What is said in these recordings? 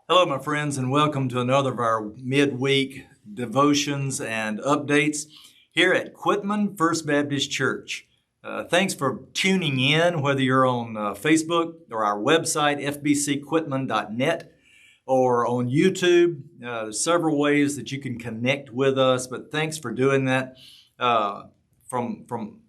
Hello, my friends, and welcome to another of our midweek devotions and updates here at Quitman First Baptist Church. Thanks for tuning in, whether you're on Facebook or our website, fbcquitman.net, or on YouTube. There's several ways that you can connect with us, but thanks for doing that from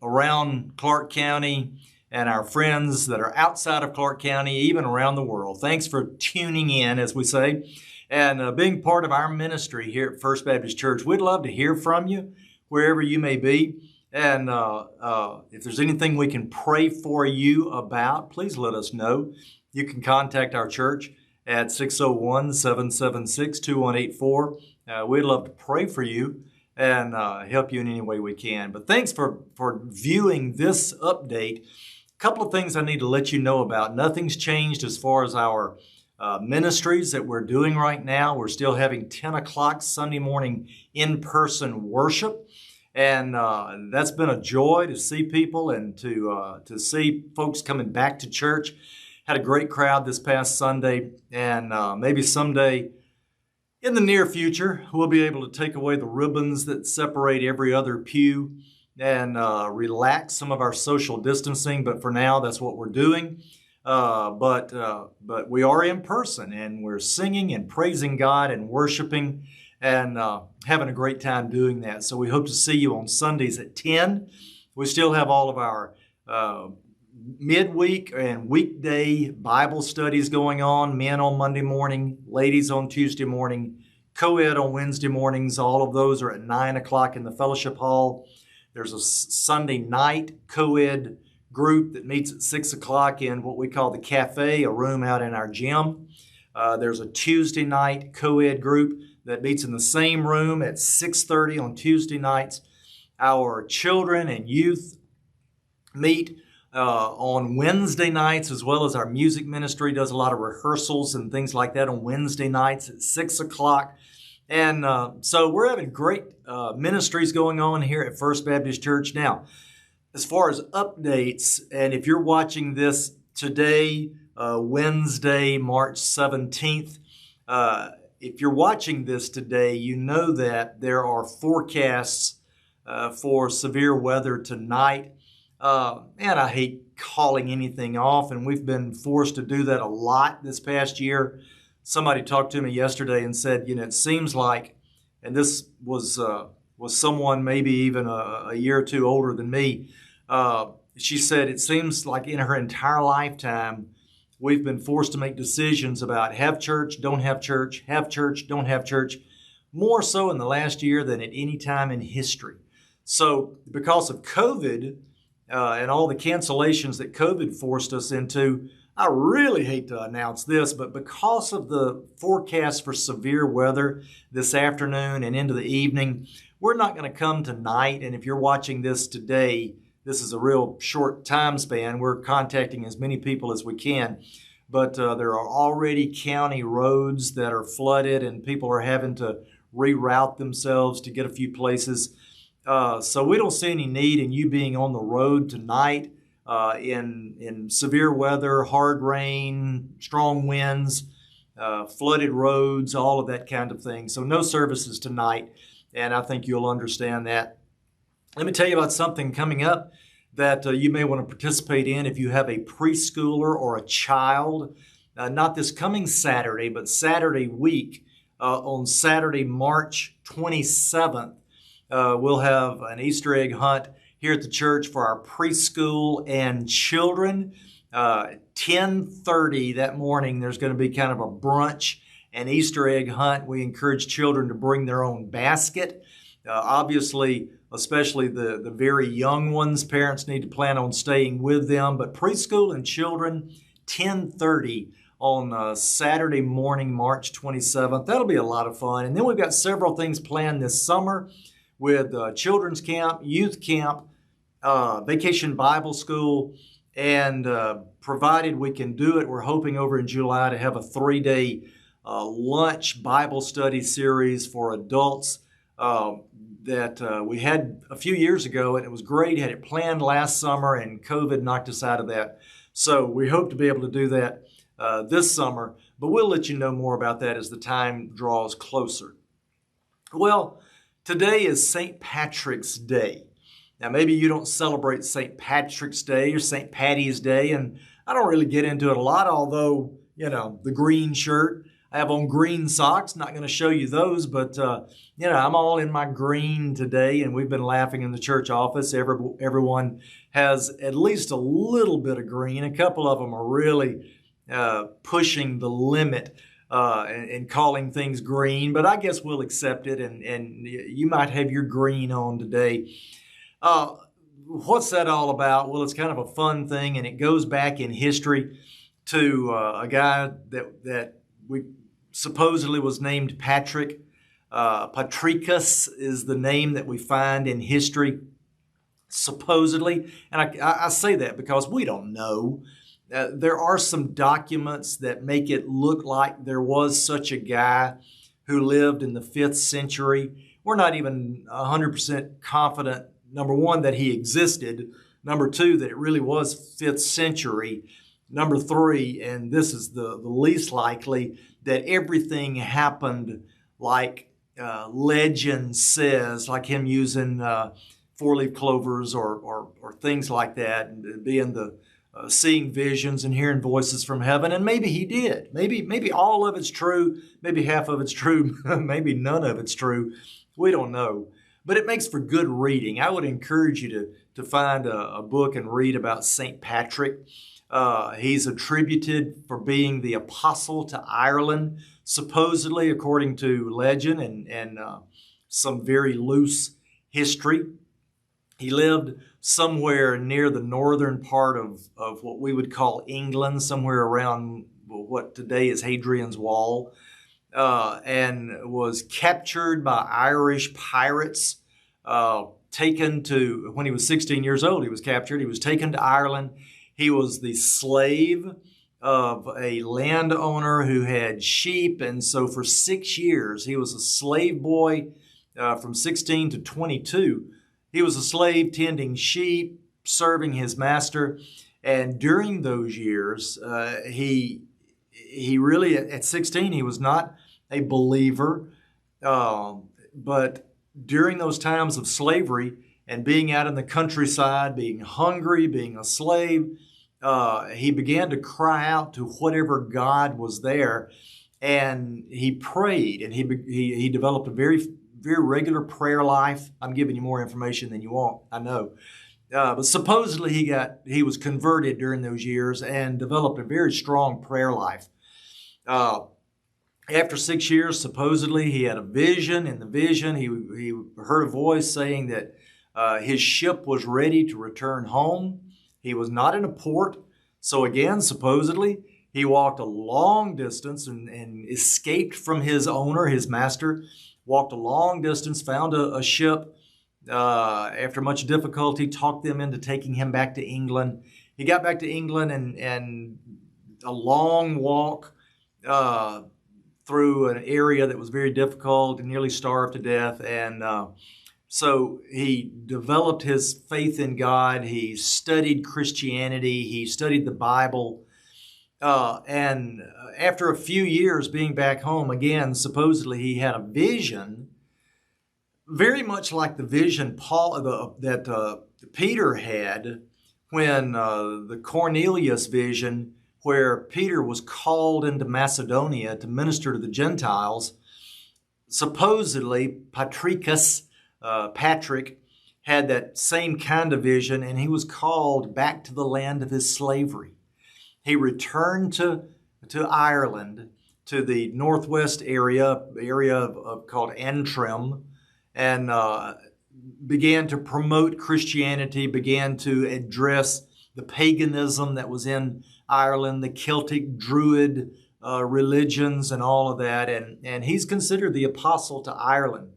around Clark County and our friends that are outside of Clark County, even around the world. Thanks for tuning in, as we say, and being part of our ministry here at First Baptist Church. We'd love to hear from you wherever you may be. And if there's anything we can pray for you about, please let us know. You can contact our church at 601-776-2184. We'd love to pray for you and help you in any way we can. But thanks for viewing this update. A couple of things I need to let you know about. Nothing's changed as far as our ministries that we're doing right now. We're still having 10 o'clock Sunday morning in-person worship. And that's been a joy to see people and to see folks coming back to church. Had a great crowd this past Sunday, and maybe someday in the near future, we'll be able to take away the ribbons that separate every other pew and relax some of our social distancing. But for now, that's what we're doing. But we are in person, and we're singing and praising God and worshiping and having a great time doing that. So we hope to see you on Sundays at 10. We still have all of our midweek and weekday Bible studies going on. Men on Monday morning, ladies on Tuesday morning, co-ed on Wednesday mornings. All of those are at 9 o'clock in the fellowship hall. There's a Sunday night co-ed group that meets at 6 o'clock in what we call the cafe, a room out in our gym. There's a Tuesday night co-ed group that meets in the same room at 6:30 on Tuesday nights. Our children and youth meet on Wednesday nights, as well as our music ministry does a lot of rehearsals and things like that on Wednesday nights at 6 o'clock. And so we're having great ministries going on here at First Baptist Church. Now, as far as updates, and if you're watching this today, Wednesday, March 17th, if you're watching this today, you know that there are forecasts for severe weather tonight. And I hate calling anything off, and we've been forced to do that a lot this past year. Somebody talked to me yesterday and said, it seems like, and this was someone maybe even a year or two older than me. She said it seems like in her entire lifetime, we've been forced to make decisions about have church, don't have church, don't have church, more so in the last year than at any time in history. So because of COVID, and all the cancellations that COVID forced us into, I really hate to announce this, but because of the forecast for severe weather this afternoon and into the evening, we're not going to come tonight. And if you're watching this today, this is a real short time span. We're contacting as many people as we can. But there are already county roads that are flooded, and people are having to reroute themselves to get a few places. So we don't see any need in you being on the road tonight in severe weather, hard rain, strong winds, flooded roads, all of that kind of thing. So no services tonight, and I think you'll understand that. Let me tell you about something coming up that you may want to participate in if you have a preschooler or a child. Not this coming Saturday, but Saturday week, on Saturday, March 27th. We'll have an Easter egg hunt here at the church for our preschool and children. 10:30 that morning, there's going to be kind of a brunch and Easter egg hunt. We encourage children to bring their own basket. Obviously, especially the very young ones, parents need to plan on staying with them. But preschool and children, 10:30 on Saturday morning, March 27th. That'll be a lot of fun. And then we've got several things planned this summer with children's camp, youth camp, vacation Bible school, and provided we can do it, we're hoping over in July to have a 3-day lunch Bible study series for adults that we had a few years ago, and it was great. Had it planned last summer, and COVID knocked us out of that. So we hope to be able to do that this summer, but we'll let you know more about that as the time draws closer. Well, today is St. Patrick's Day. Now, maybe you don't celebrate St. Patrick's Day or St. Patty's Day, and I don't really get into it a lot, although, the green shirt, I have on green socks. Not going to show you those, but, I'm all in my green today, and we've been laughing in the church office. Everyone has at least a little bit of green. A couple of them are really pushing the limit and calling things green, but I guess we'll accept it, and you might have your green on today. What's that all about? Well, it's kind of a fun thing, and it goes back in history to a guy that we supposedly was named Patrick. Patricus is the name that we find in history, supposedly. And I say that because we don't know. There are some documents that make it look like there was such a guy who lived in the 5th century. We're not even 100% confident, number one, that he existed. Number two, that it really was 5th century. Number three, and this is the least likely, that everything happened like legend says, like him using four-leaf clovers or things like that, and being the seeing visions and hearing voices from heaven. And maybe he did. Maybe all of it's true. Maybe half of it's true. Maybe none of it's true. We don't know. But it makes for good reading. I would encourage you to find a book and read about St. Patrick. He's attributed for being the apostle to Ireland, supposedly, according to legend and some very loose history. He lived somewhere near the northern part of what we would call England, somewhere around what today is Hadrian's Wall, and was captured by Irish pirates, taken to, when he was 16 years old, he was captured. He was taken to Ireland. He was the slave of a landowner who had sheep, and so for 6 years, he was a slave boy from 16 to 22. He was a slave tending sheep, serving his master, and during those years, he really, at 16, he was not a believer, but during those times of slavery and being out in the countryside, being hungry, being a slave, he began to cry out to whatever God was there, and he prayed, and he developed a very regular prayer life. I'm giving you more information than you want, I know. But supposedly he was converted during those years and developed a very strong prayer life. After 6 years, supposedly he had a vision. In the vision, he heard a voice saying that his ship was ready to return home. He was not in a port. So again, supposedly, he walked a long distance and escaped from his owner, his master, walked a long distance, found a ship. After much difficulty, talked them into taking him back to England. He got back to England and a long walk through an area that was very difficult and nearly starved to death. And so he developed his faith in God. He studied Christianity. He studied the Bible. And after a few years being back home, again, supposedly he had a vision, very much like the vision that Peter had when the Cornelius vision, where Peter was called into Macedonia to minister to the Gentiles. Supposedly, Patrick had that same kind of vision, and he was called back to the land of his slavery. He returned to Ireland, to the northwest area called Antrim, and began to promote Christianity, began to address the paganism that was in Ireland, the Celtic Druid religions and all of that. And he's considered the apostle to Ireland.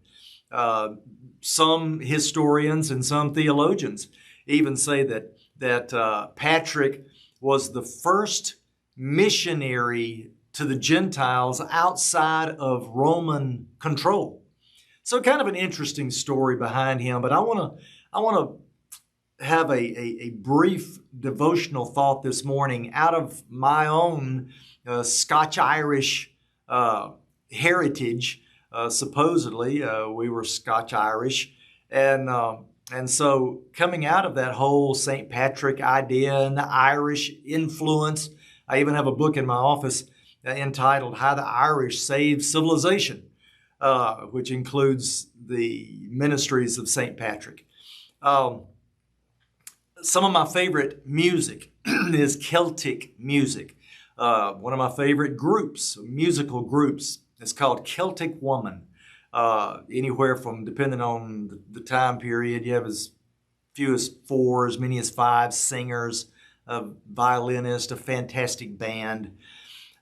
Some historians and some theologians even say that Patrick was the first missionary to the Gentiles outside of Roman control. So kind of an interesting story behind him, but I want to have a brief devotional thought this morning out of my own Scotch-Irish heritage. Supposedly, we were Scotch-Irish. And so coming out of that whole St. Patrick idea and the Irish influence, I even have a book in my office entitled How the Irish Saved Civilization, which includes the ministries of St. Patrick. Some of my favorite music is Celtic music. One of my favorite groups, musical groups, is called Celtic Woman. Anywhere from, depending on the time period, you have as few as 4, as many as 5 singers, a violinist, a fantastic band.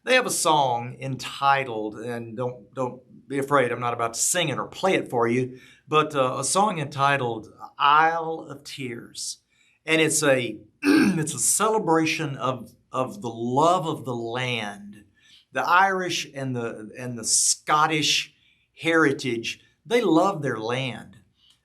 They have a song entitled, and don't be afraid, I'm not about to sing it or play it for you, but a song entitled Isle of Tears. And it's a it's a celebration of the love of the land. The Irish and the Scottish heritage, they love their land.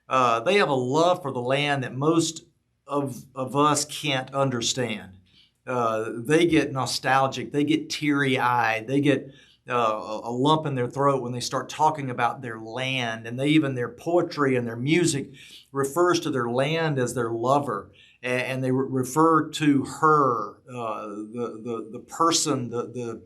They have a love for the land that most of us can't understand. They get nostalgic. They get teary-eyed. They get a lump in their throat when they start talking about their land. And their poetry and their music refers to their land as their lover. And they refer to her, the person, the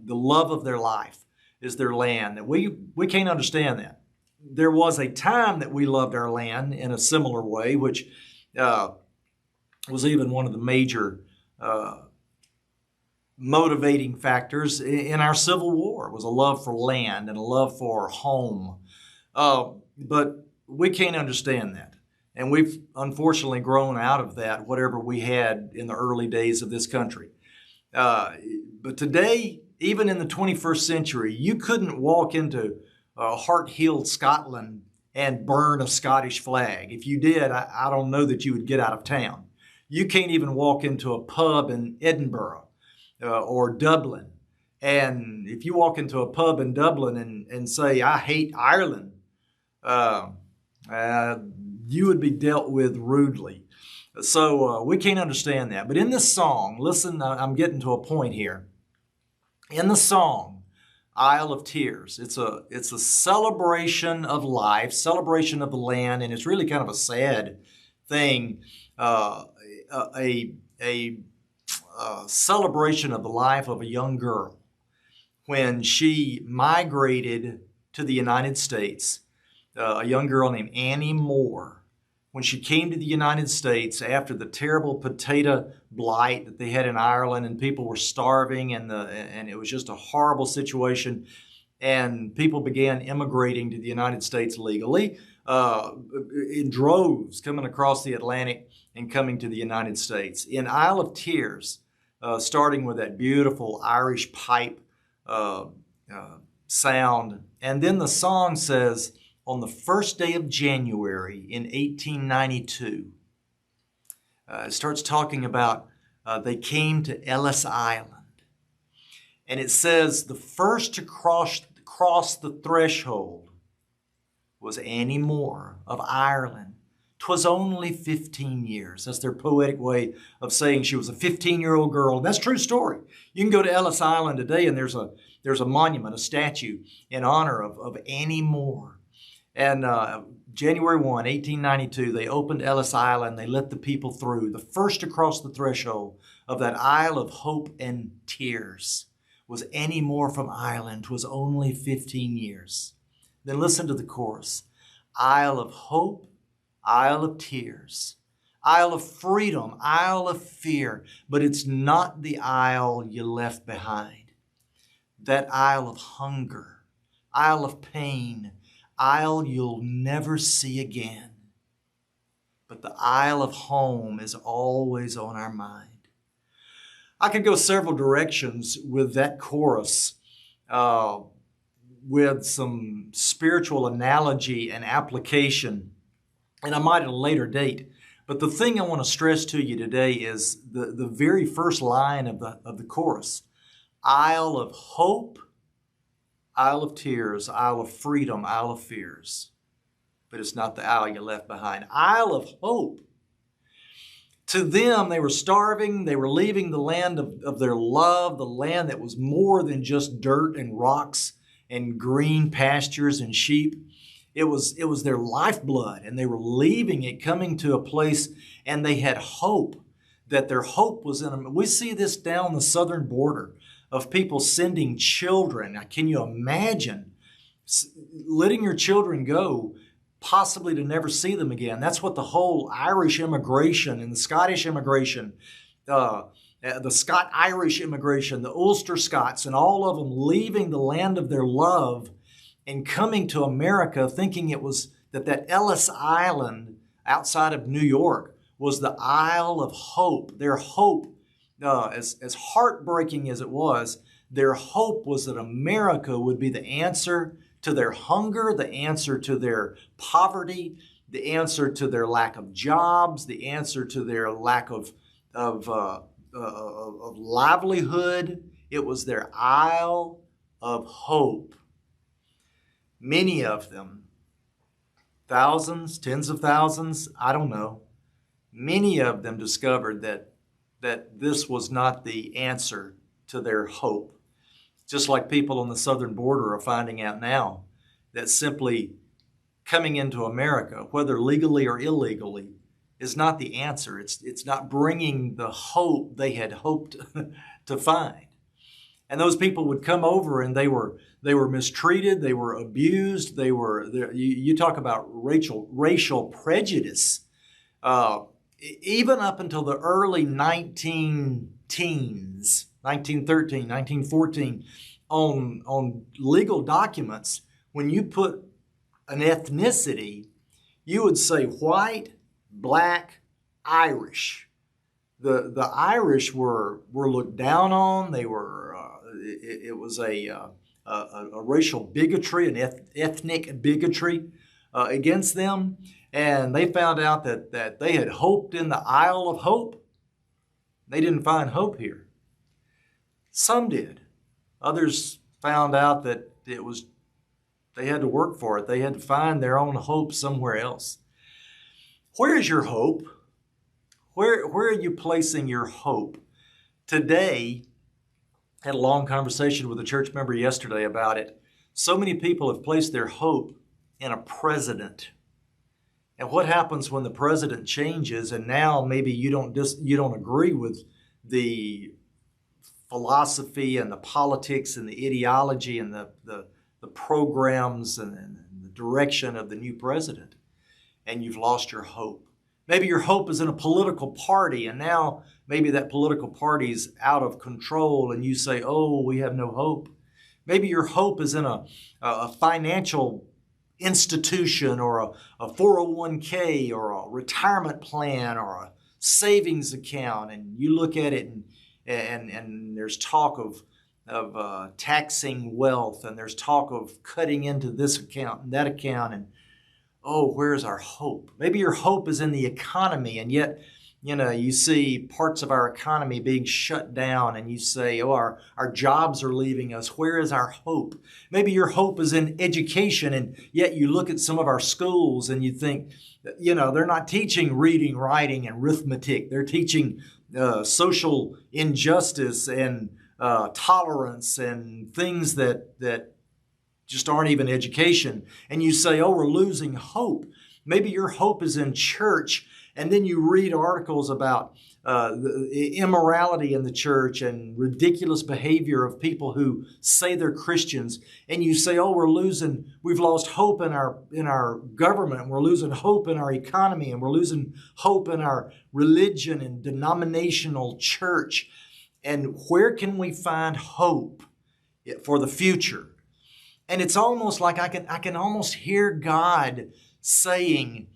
love of their life is their land. That we can't understand that. There was a time that we loved our land in a similar way, which was even one of the major motivating factors in our Civil War. It was a love for land and a love for home. But we can't understand that. And we've unfortunately grown out of that, whatever we had in the early days of this country. But today, even in the 21st century, you couldn't walk into Harthill, Scotland, and burn a Scottish flag. If you did, I don't know that you would get out of town. You can't even walk into a pub in Edinburgh or Dublin. And if you walk into a pub in Dublin and say, I hate Ireland, you would be dealt with rudely. So we can't understand that. But in this song, listen, I'm getting to a point here. In the song, Isle of Tears, it's a celebration of life, celebration of the land, and it's really kind of a sad thing, a celebration of the life of a young girl when she migrated to the United States, a young girl named Annie Moore. When she came to the United States after the terrible potato blight that they had in Ireland, and people were starving, and it was just a horrible situation, and people began immigrating to the United States legally in droves, coming across the Atlantic and coming to the United States. In Isle of Tears, starting with that beautiful Irish pipe sound, and then the song says, on the first day of January in 1892, it starts talking about they came to Ellis Island. And it says the first to cross the threshold was Annie Moore of Ireland. 'Twas only 15 years. That's their poetic way of saying she was a 15-year-old girl. That's a true story. You can go to Ellis Island today, and there's a monument, a statue in honor of Annie Moore. And January 1, 1892, they opened Ellis Island. They let the people through. The first to cross the threshold of that Isle of Hope and Tears was Annie Moore from Ireland. 'Twas only 15 years. Then listen to the chorus. Isle of Hope, Isle of Tears, Isle of Freedom, Isle of Fear. But it's not the isle you left behind. That Isle of Hunger, Isle of Pain, Isle you'll never see again. But the Isle of Home is always on our mind. I could go several directions with that chorus, with some spiritual analogy and application, and I might at a later date. But the thing I want to stress to you today is the very first line of the chorus. Isle of Hope, Isle of Tears, Isle of Freedom, Isle of Fears. But it's not the isle you left behind. Isle of Hope To them, they were starving. They were leaving the land of their love, the land that was more than just dirt and rocks and green pastures and sheep. It was their lifeblood, and they were leaving it, coming to a place, and they had hope, that their hope was in them. We see this down the southern border of people sending children. Now, can you imagine letting your children go, possibly to never see them again? That's what the whole Irish immigration and the Scottish immigration, the Scot-Irish immigration, the Ulster Scots, and all of them leaving the land of their love and coming to America, thinking it was that Ellis Island outside of New York was the Isle of Hope. Their hope, as heartbreaking as it was, their hope was that America would be the answer to their hunger, the answer to their poverty, the answer to their lack of jobs, the answer to their lack of livelihood. It was their Isle of Hope. Many of them, thousands, tens of thousands, I don't know, many of them discovered that this was not the answer to their hope. Just like people on the southern border are finding out now that simply coming into America, whether legally or illegally, is not the answer. It's not bringing the hope they had hoped to find. And those people would come over, and they were mistreated, they were abused, you talk about racial prejudice. Even up until the early 19-teens, 1913, 1914, on legal documents, when you put an ethnicity, you would say white, black, Irish. The Irish were looked down on. They were it was a racial bigotry, an ethnic bigotry against them, and they found out that they had hoped in the Isle of Hope. They didn't find hope here. Some did. Others found out that they had to work for it. They had to find their own hope somewhere else. Where is your hope? Where are you placing your hope? Today, I had a long conversation with a church member yesterday about it. So many people have placed their hope in a president. And what happens when the president changes, and now maybe you don't agree with the philosophy and the politics and the ideology and the programs and the direction of the new president, and you've lost your hope. Maybe your hope is in a political party, and now maybe that political party is out of control, and you say, oh, we have no hope. Maybe your hope is in a financial institution, or a 401k, or a retirement plan, or a savings account, and you look at it and there's talk of taxing wealth, and there's talk of cutting into this account and that account, and oh, where's our hope? Maybe your hope is in the economy, and yet, you see parts of our economy being shut down, and you say, oh, our jobs are leaving us. Where is our hope? Maybe your hope is in education, and yet you look at some of our schools and you think, they're not teaching reading, writing, and arithmetic. They're teaching social injustice and tolerance and things that just aren't even education. And you say, oh, we're losing hope. Maybe your hope is in church, and then you read articles about the immorality in the church and ridiculous behavior of people who say they're Christians, and you say, oh, we've lost hope in our government, we're losing hope in our economy, and we're losing hope in our religion and denominational church. And where can we find hope for the future? And it's almost like I can almost hear God saying,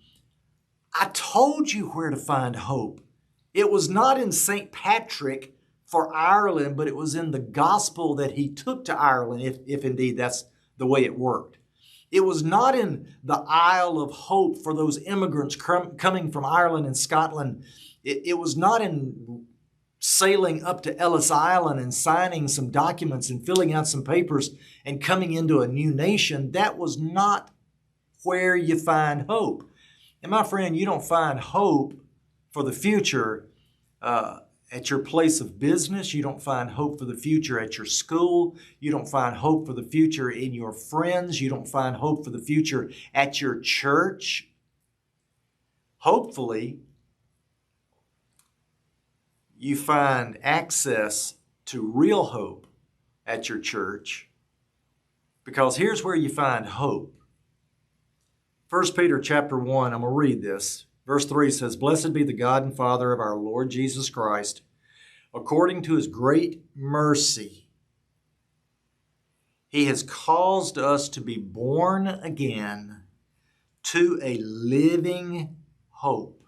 I told you where to find hope. It was not in St. Patrick for Ireland, but it was in the gospel that he took to Ireland, if indeed that's the way it worked. It was not in the Isle of Hope for those immigrants coming from Ireland and Scotland. It was not in sailing up to Ellis Island and signing some documents and filling out some papers and coming into a new nation. That was not where you find hope. And my friend, you don't find hope for the future at your place of business. You don't find hope for the future at your school. You don't find hope for the future in your friends. You don't find hope for the future at your church. Hopefully, you find access to real hope at your church, because here's where you find hope. 1 Peter chapter 1, I'm going to read this. Verse 3 says, "Blessed be the God and Father of our Lord Jesus Christ, according to his great mercy. He has caused us to be born again to a living hope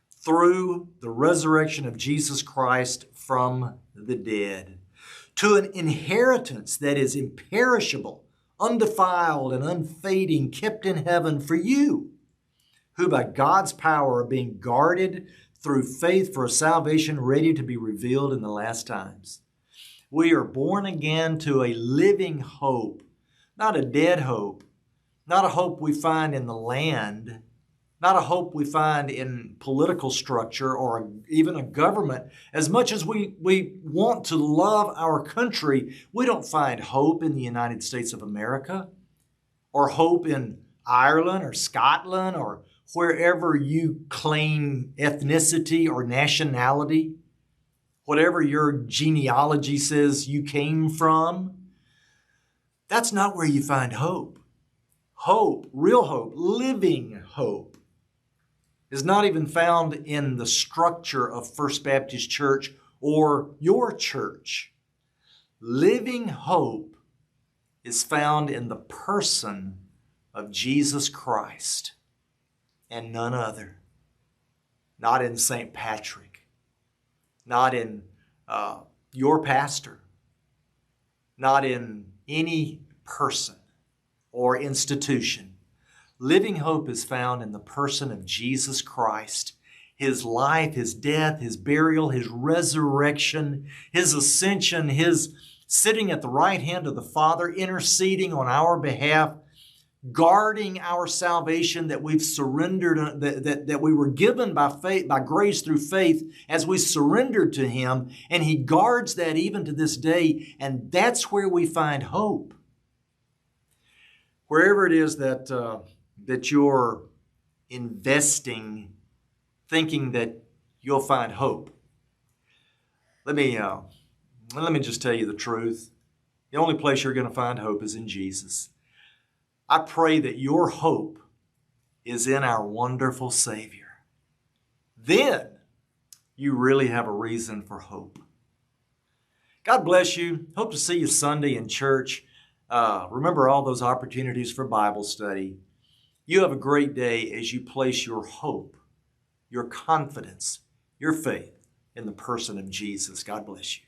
through the resurrection of Jesus Christ from the dead, to an inheritance that is imperishable, undefiled, and unfading, kept in heaven for you, who by God's power are being guarded through faith for a salvation ready to be revealed in the last times." We are born again to a living hope, not a dead hope, not a hope we find in the land, not a hope we find in political structure or even a government. As much as we want to love our country, we don't find hope in the United States of America, or hope in Ireland or Scotland or wherever you claim ethnicity or nationality, whatever your genealogy says you came from. That's not where you find hope. Hope, real hope, living hope, is not even found in the structure of First Baptist Church or your church. Living hope is found in the person of Jesus Christ and none other. Not in St. Patrick, not in your pastor, not in any person or institution. Living hope is found in the person of Jesus Christ, his life, his death, his burial, his resurrection, his ascension, his sitting at the right hand of the Father, interceding on our behalf, guarding our salvation that we've surrendered, that we were given by faith, by grace through faith as we surrendered to him, and he guards that even to this day, and that's where we find hope. Wherever it is that you're investing, thinking that you'll find hope, let me just tell you the truth. The only place you're going to find hope is in Jesus. I pray that your hope is in our wonderful Savior. Then you really have a reason for hope. God bless you. Hope to see you Sunday in church. Remember all those opportunities for Bible study. You have a great day as you place your hope, your confidence, your faith in the person of Jesus. God bless you.